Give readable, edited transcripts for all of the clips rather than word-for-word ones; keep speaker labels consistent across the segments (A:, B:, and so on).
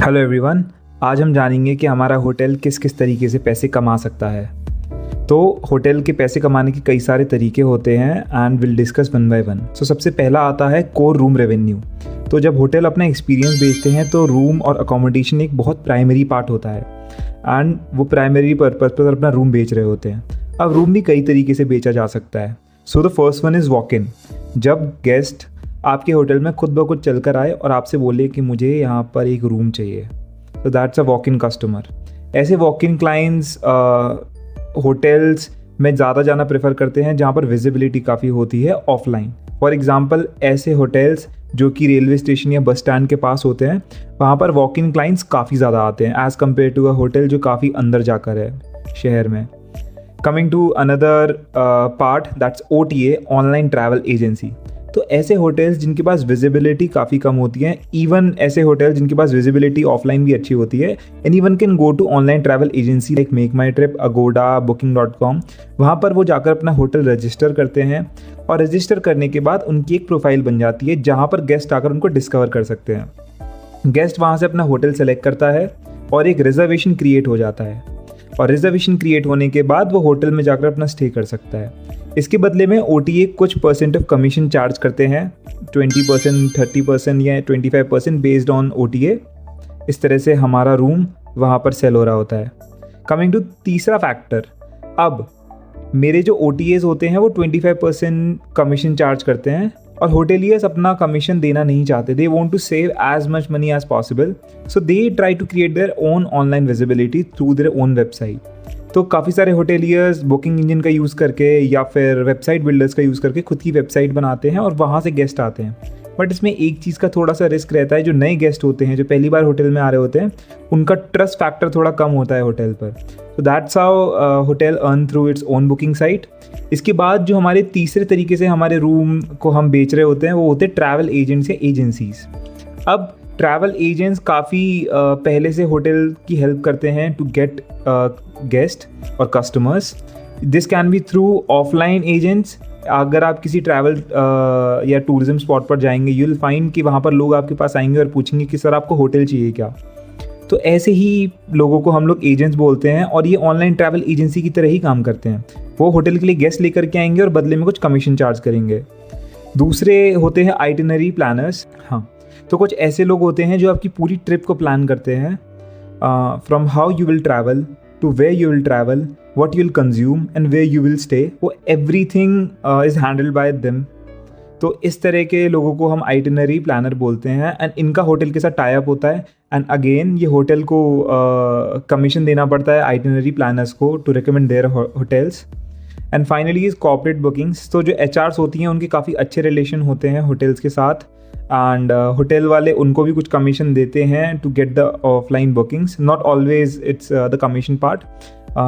A: Hello everyone, आज हम जानेंगे कि हमारा होटल किस किस तरीके से पैसे कमा सकता है। तो होटल के पैसे कमाने के कई सारे तरीके होते हैं and will discuss one by one. So सबसे पहला आता है कोर रूम रेवेन्यू। तो जब होटल अपना एक्सपीरियंस बेचते हैं तो रूम और अकोमोडेशन एक बहुत प्राइमरी पार्ट होता है एंड वो प्राइमरी पर्पज़ पर अपना रूम बेच रहे होते हैं। अब रूम भी कई तरीके से बेचा जा सकता है। So the first one is walk in. जब गेस्ट आपके होटल में खुद ब खुद चल कर आए और आपसे बोले कि मुझे यहाँ पर एक रूम चाहिए, तो that's a walk in customer. ऐसे वॉक इन क्लाइंट्स होटल्स में ज़्यादा जाना प्रेफर करते हैं जहाँ पर विजिबिलिटी काफ़ी होती है ऑफलाइन। फॉर एग्जांपल ऐसे होटल्स जो कि रेलवे स्टेशन या बस स्टैंड के पास होते हैं, वहाँ पर वॉक इन क्लाइंट्स काफ़ी ज़्यादा आते हैं as compare to a hotel जो काफ़ी अंदर जाकर है शहर में। Coming to another part that's OTA, online travel agency. तो ऐसे होटल्स जिनके पास विजिबिलिटी काफ़ी कम होती है, इवन ऐसे होटल्स जिनके पास विजिबिलिटी ऑफलाइन भी अच्छी होती है, anyone can go to online travel agency like MakeMyTrip, Agoda, booking.com। वहाँ पर वो जाकर अपना होटल रजिस्टर करते हैं और रजिस्टर करने के बाद उनकी एक प्रोफाइल बन जाती है जहाँ पर गेस्ट आकर उनको डिस्कवर कर सकते हैं। गेस्ट वहाँ से अपना होटल सेलेक्ट करता है और एक रिजर्वेशन क्रिएट हो जाता है और रिजर्वेशन क्रिएट होने के बाद वो होटल में जाकर अपना स्टे कर सकता है। इसके बदले में OTA कुछ परसेंट ऑफ कमीशन चार्ज करते हैं, 20%, 30% या 25% बेस्ड ऑन OTA। इस तरह से हमारा रूम वहाँ पर सेल हो रहा होता है। कमिंग टू तीसरा फैक्टर, अब मेरे जो OTAs होते हैं वो 25% कमीशन चार्ज करते हैं और होटेलियर्स अपना कमीशन देना नहीं चाहते। They want to save as much money as possible, so they try to create their own online visibility through their own website. तो काफ़ी सारे होटेलियर्स बुकिंग इंजन का यूज़ करके या फिर वेबसाइट बिल्डर्स का यूज़ करके खुद की वेबसाइट बनाते हैं और वहाँ से गेस्ट आते हैं। बट इसमें एक चीज़ का थोड़ा सा रिस्क रहता है, जो नए गेस्ट होते हैं जो पहली बार होटल में आ रहे होते हैं, उनका ट्रस्ट फैक्टर थोड़ा कम होता है होटल पर। तो that's how hotel earn through its own booking site. इसके बाद जो हमारे तीसरे तरीके से हमारे रूम को हम बेच रहे होते हैं वो होते हैं ट्रैवल एजेंट्स या एजेंसीज। अब ट्रैवल एजेंट्स काफ़ी पहले से होटल की हेल्प करते हैं टू गेट गेस्ट और customers. This can be through offline agents. अगर आप किसी ट्रैवल या टूरिज्म स्पॉट पर जाएंगे, यू विल फाइंड कि वहाँ पर लोग आपके पास आएंगे और पूछेंगे कि सर आपको होटल चाहिए क्या। तो ऐसे ही लोगों को हम लोग एजेंट्स बोलते हैं और ये ऑनलाइन ट्रैवल एजेंसी की तरह ही काम करते हैं। वो होटल के लिए गेस्ट लेकर के आएंगे और बदले में कुछ कमीशन चार्ज करेंगे। दूसरे होते हैं आइटिनरी प्लानर्स। हाँ, तो कुछ ऐसे लोग होते हैं जो आपकी पूरी ट्रिप को प्लान करते हैं, from how you will travel to where you will travel, what you will consume and where you will stay. वो everything is handled by them. तो इस तरह के लोगों को हम आइटिनरी प्लानर बोलते हैं एंड इनका होटल के साथ टाई अप होता है एंड अगेन ये होटल को कमीशन देना पड़ता है आइटिनरी प्लानर्स को to recommend their hotels. And finally is corporate bookings. तो जो HRs होती हैं उनके काफ़ी अच्छे रिलेशन होते हैं होटल्स के साथ एंड होटल वाले उनको भी कुछ कमीशन देते हैं to get the offline bookings. Not always it's the commission part,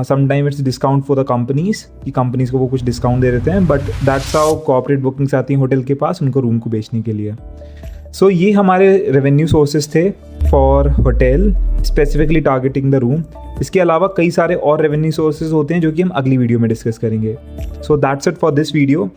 A: sometime it's discount for the companies, कि कंपनीज को वो कुछ डिस्काउंट दे देते हैं। But that's how corporate bookings आती हैं होटल के पास उनको रूम को बेचने के लिए। सो ये हमारे रेवेन्यू सोर्सेज थे for hotel, specifically targeting the room. इसके अलावा कई सारे और रेवेन्यू सोर्सेज होते हैं जो कि हम अगली वीडियो में डिस्कस करेंगे। So that's it for this video.